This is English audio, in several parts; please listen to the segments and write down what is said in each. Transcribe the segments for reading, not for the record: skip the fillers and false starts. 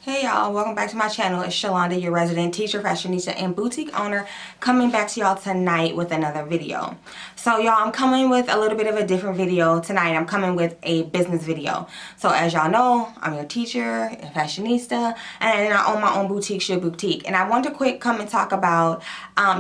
Hey y'all, welcome back to my channel. It's Shalonda, your resident teacher, fashionista, and boutique owner, coming back to y'all tonight with another video. So y'all, I'm coming with a little bit of a different video tonight. I'm coming with a business video. So as y'all know, I'm your teacher, a fashionista, and I own my own boutique, Should Boutique. And I want to quick come and talk about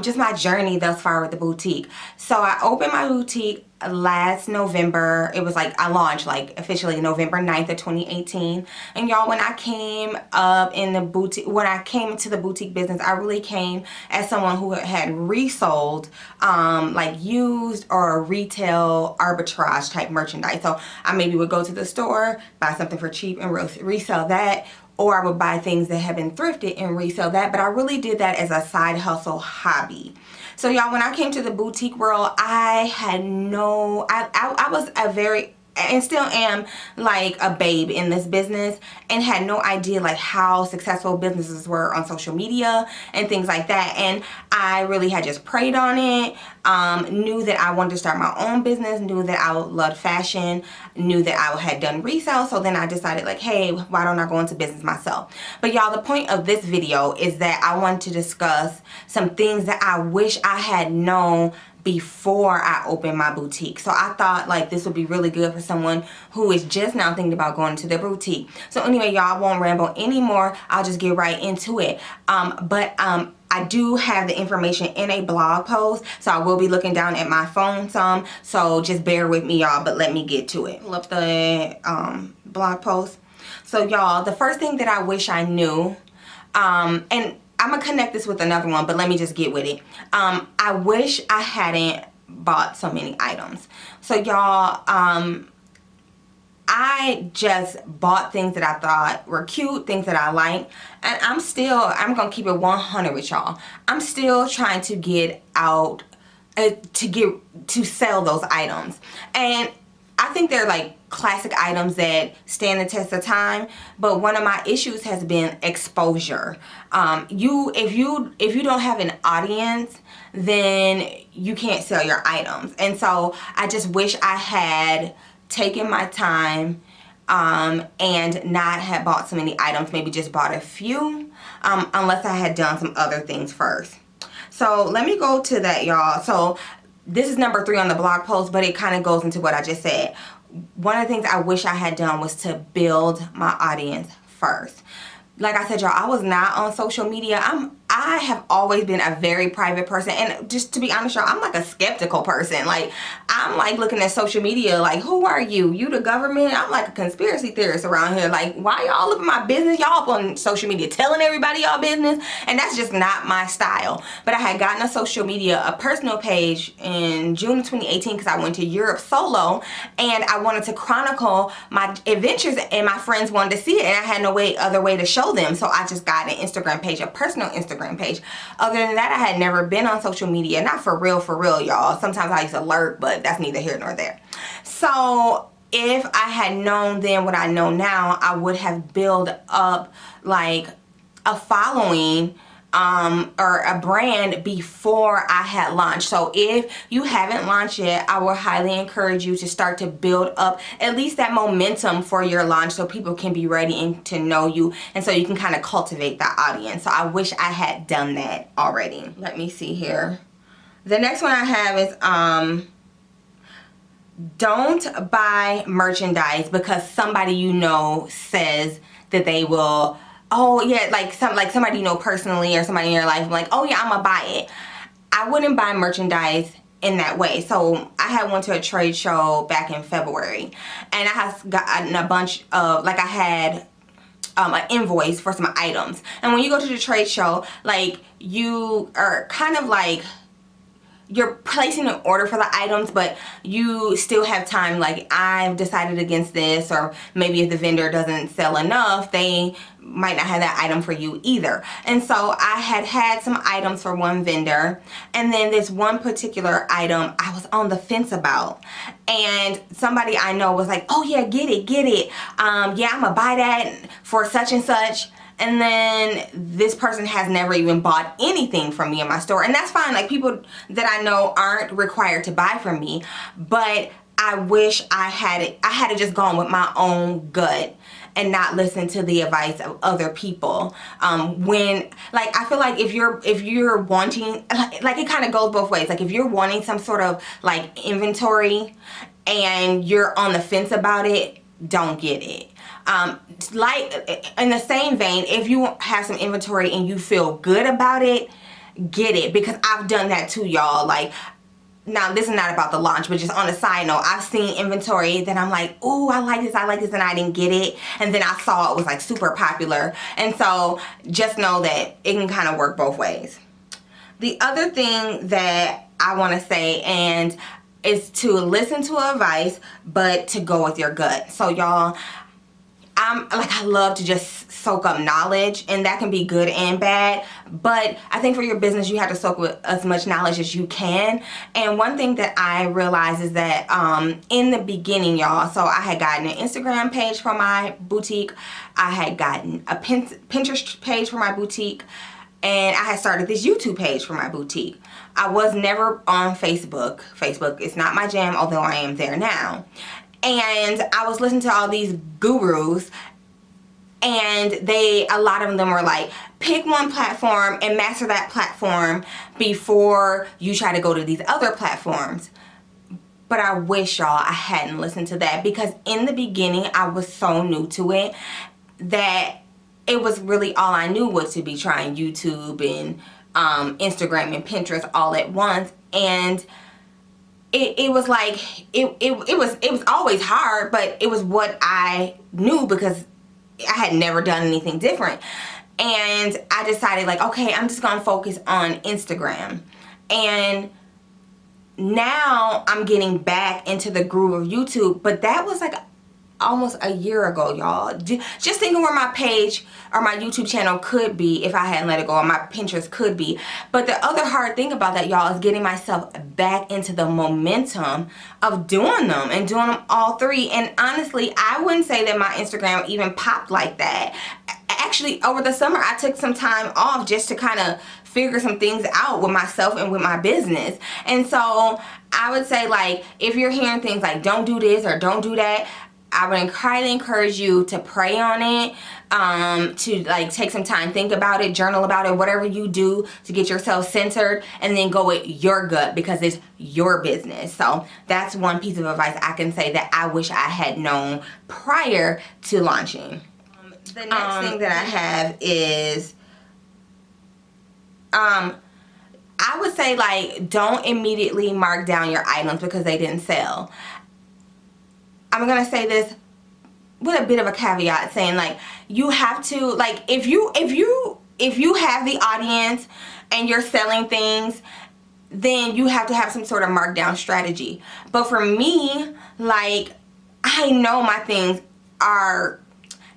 just my journey thus far with the boutique. So I opened my boutique last November. It was like I launched like officially November 9th of 2018. And y'all, when I came up in the boutique, when I came into the boutique business, I really came as someone who had resold like used or retail arbitrage type merchandise. So I maybe would go to the store, buy something for cheap and resell that, or I would buy things that have been thrifted and resell that. But I really did that as a side hustle hobby. So y'all, when I came to the boutique world, I had no, I was a very, and still am, like a babe in this business, and had no idea like how successful businesses were on social media and things like that. And I really had just prayed on it, knew that I wanted to start my own business, knew that I loved fashion, knew that I had done resale. So then I decided like, hey, why don't I go into business myself? But y'all, the point of this video is that I want to discuss some things that I wish I had known before I opened my boutique. So I thought like this would be really good for someone who is just now thinking about going to their boutique. So anyway, y'all, I won't ramble anymore. I'll just get right into it. I do have the information in a blog post, so I will be looking down at my phone some, so just bear with me, y'all, but let me get to it. Pull up the blog post. So y'all, the first thing that I wish I knew, and I'm gonna connect this with another one, but let me just get with it. I wish I hadn't bought so many items. So y'all, I just bought things that I thought were cute, things that I like, and I'm gonna keep it 100 with y'all. I'm still trying to get out, to sell those items. And I think they're like classic items that stand the test of time, but one of my issues has been exposure. If you don't have an audience, then you can't sell your items. And so I just wish I had taken my time and not had bought so many items, maybe just bought a few, unless I had done some other things first. So let me go to that, y'all. So this is number 3 on the blog post, but it kind of goes into what I just said. One of the things I wish I had done was to build my audience first. Like I said, y'all, I was not on social media. I have always been a very private person, and just to be honest, y'all, I'm like a skeptical person. Like, I'm like looking at social media like, who are you? You the government? I'm like a conspiracy theorist around here. Like, why y'all up in my business? Y'all up on social media telling everybody y'all business, and that's just not my style. But I had gotten a social media, a personal page in June of 2018 because I went to Europe solo, and I wanted to chronicle my adventures, and my friends wanted to see it, and I had no other way to show them. So I just got an Instagram page, a personal Instagram page. Other than that, I had never been on social media. Not for real, y'all. Sometimes I used to lurk, but that's neither here nor there. So if I had known then what I know now, I would have built up like a following or a brand before I had launched. So if you haven't launched yet, I will highly encourage you to start to build up at least that momentum for your launch, so people can be ready and to know you, and so you can kind of cultivate that audience. So I wish I had done that already. Let me see here. The next one I have is don't buy merchandise because somebody you know says that they will. Oh yeah, like somebody you know personally or somebody in your life, like, oh yeah, I'm gonna buy it. I wouldn't buy merchandise in that way. So I had went to a trade show back in February, and I had gotten a bunch of, like, I had an invoice for some items. And when you go to the trade show, like, you are kind of like, you're placing an order for the items, but you still have time. Like, I've decided against this, or maybe if the vendor doesn't sell enough, they might not have that item for you either. And so I had some items for one vendor, and then this one particular item I was on the fence about, and somebody I know was like, oh yeah, get it, yeah, I'm gonna buy that for such and such. And then this person has never even bought anything from me in my store. And that's fine. Like, people that I know aren't required to buy from me. But I wish I had just gone with my own gut and not listen to the advice of other people. When, like, I feel like if you're wanting, like it kind of goes both ways. Like if you're wanting some sort of like inventory and you're on the fence about it, don't get it. Like in the same vein, if you have some inventory and you feel good about it, get it, because I've done that too, y'all. Like, now this is not about the launch, but just on a side note, I've seen inventory that I'm like, ooh, I like this, and I didn't get it, and then I saw it was like super popular. And so just know that it can kind of work both ways. The other thing that I want to say and is to listen to advice, but to go with your gut. So y'all, I love to just soak up knowledge, and that can be good and bad, but I think for your business you have to soak with as much knowledge as you can. And one thing that I realized is that in the beginning, y'all, so I had gotten an Instagram page for my boutique, I had gotten a Pinterest page for my boutique, and I had started this YouTube page for my boutique. I was never on Facebook. Facebook is not my jam, although I am there now. And I was listening to all these gurus, and a lot of them were like, pick one platform and master that platform before you try to go to these other platforms. But I wish, y'all, I hadn't listened to that, because in the beginning I was so new to it that it was really all I knew was to be trying YouTube and Instagram and Pinterest all at once. And it was like, it was always hard, but it was what I knew because I had never done anything different. And I decided, like, okay, I'm just gonna focus on Instagram. And now I'm getting back into the groove of YouTube, but that was like almost a year ago, y'all. Just thinking where my page or my YouTube channel could be if I hadn't let it go, or my Pinterest could be. But the other hard thing about that, y'all, is getting myself back into the momentum of doing them and doing them all three. And honestly, I wouldn't say that my Instagram even popped like that. Actually, over the summer, I took some time off just to kind of figure some things out with myself and with my business. And so I would say, like, if you're hearing things like don't do this or don't do that, I would highly encourage you to pray on it, to like take some time, think about it, journal about it, whatever you do to get yourself centered, and then go with your gut, because it's your business. So that's one piece of advice I can say that I wish I had known prior to launching. The next thing that I have is, I would say, like, don't immediately mark down your items because they didn't sell. I'm gonna say this with a bit of a caveat, saying, like, you have to, like, if you have the audience and you're selling things, then you have to have some sort of markdown strategy. But for me, like, I know my things are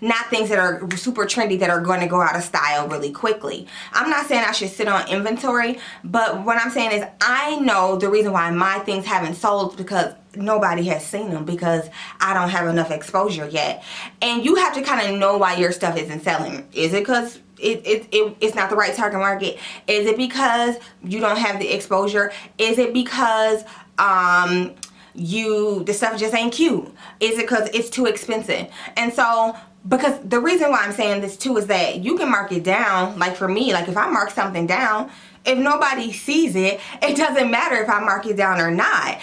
not things that are super trendy that are going to go out of style really quickly. I'm not saying I should sit on inventory, but what I'm saying is I know the reason why my things haven't sold is because nobody has seen them, because I don't have enough exposure yet. And you have to kind of know why your stuff isn't selling. Is it because it's not the right target market? Is it because you don't have the exposure? Is it because the stuff just ain't cute? Is it because it's too expensive? And so, because the reason why I'm saying this too is that you can mark it down. Like for me, like if I mark something down, if nobody sees it, it doesn't matter if I mark it down or not.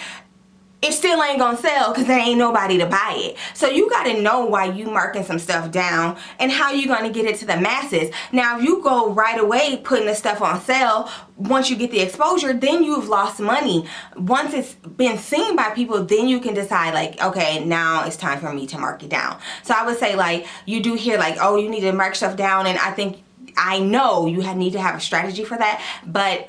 It still ain't gonna sell because there ain't nobody to buy it. So you gotta know why you marking some stuff down and how you gonna get it to the masses. Now if you go right away putting the stuff on sale, once you get the exposure, then you've lost money. Once it's been seen by people, then you can decide, like, okay, now it's time for me to mark it down. So I would say, like, you do hear like, oh, you need to mark stuff down, and I know you need to have a strategy for that, but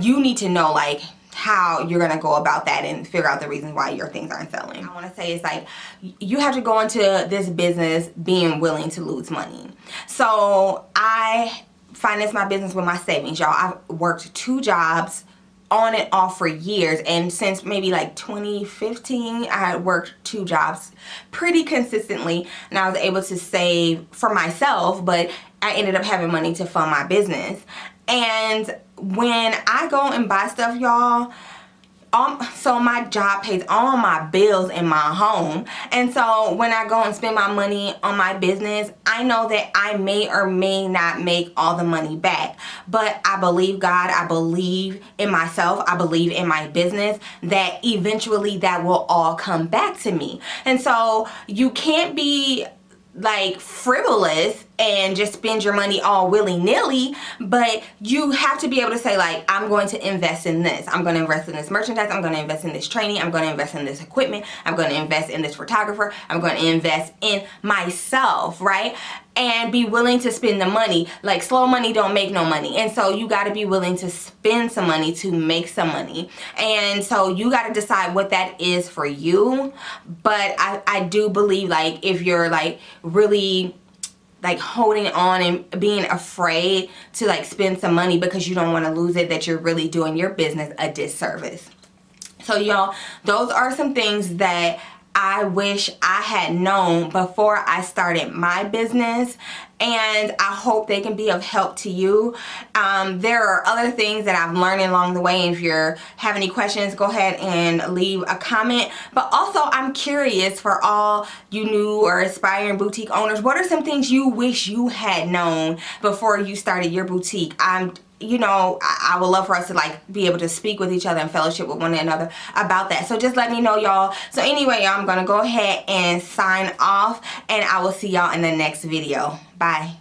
you need to know, like, how you're gonna go about that and figure out the reason why your things aren't selling. I want to say, it's like, you have to go into this business being willing to lose money. So I finance my business with my savings, y'all. I've worked 2 jobs on and off for years, and since maybe like 2015 I had worked 2 jobs pretty consistently, and I was able to save for myself, but I ended up having money to fund my business. And when I go and buy stuff, y'all, so my job pays all my bills in my home. And so when I go and spend my money on my business, I know that I may or may not make all the money back. But I believe God, I believe in myself, I believe in my business, that eventually that will all come back to me. And so you can't be like frivolous and just spend your money all willy-nilly, but you have to be able to say, like, I'm going to invest in this. I'm going to invest in this merchandise. I'm going to invest in this training. I'm going to invest in this equipment. I'm going to invest in this photographer. I'm going to invest in myself, right? And be willing to spend the money. Like, slow money don't make no money. And so you got to be willing to spend some money to make some money. And so you got to decide what that is for you. But I do believe, like, if you're like really like holding on and being afraid to like spend some money because you don't want to lose it, that you're really doing your business a disservice. So y'all, those are some things that I wish I had known before I started my business, and I hope they can be of help to you. There are other things that I've learned along the way, and if you have any questions, go ahead and leave a comment. But also, I'm curious, for all you new or aspiring boutique owners, what are some things you wish you had known before you started your boutique? You know, I would love for us to like be able to speak with each other and fellowship with one another about that. So just let me know, y'all. So anyway, y'all, I'm gonna go ahead and sign off, and I will see y'all in the next video. Bye.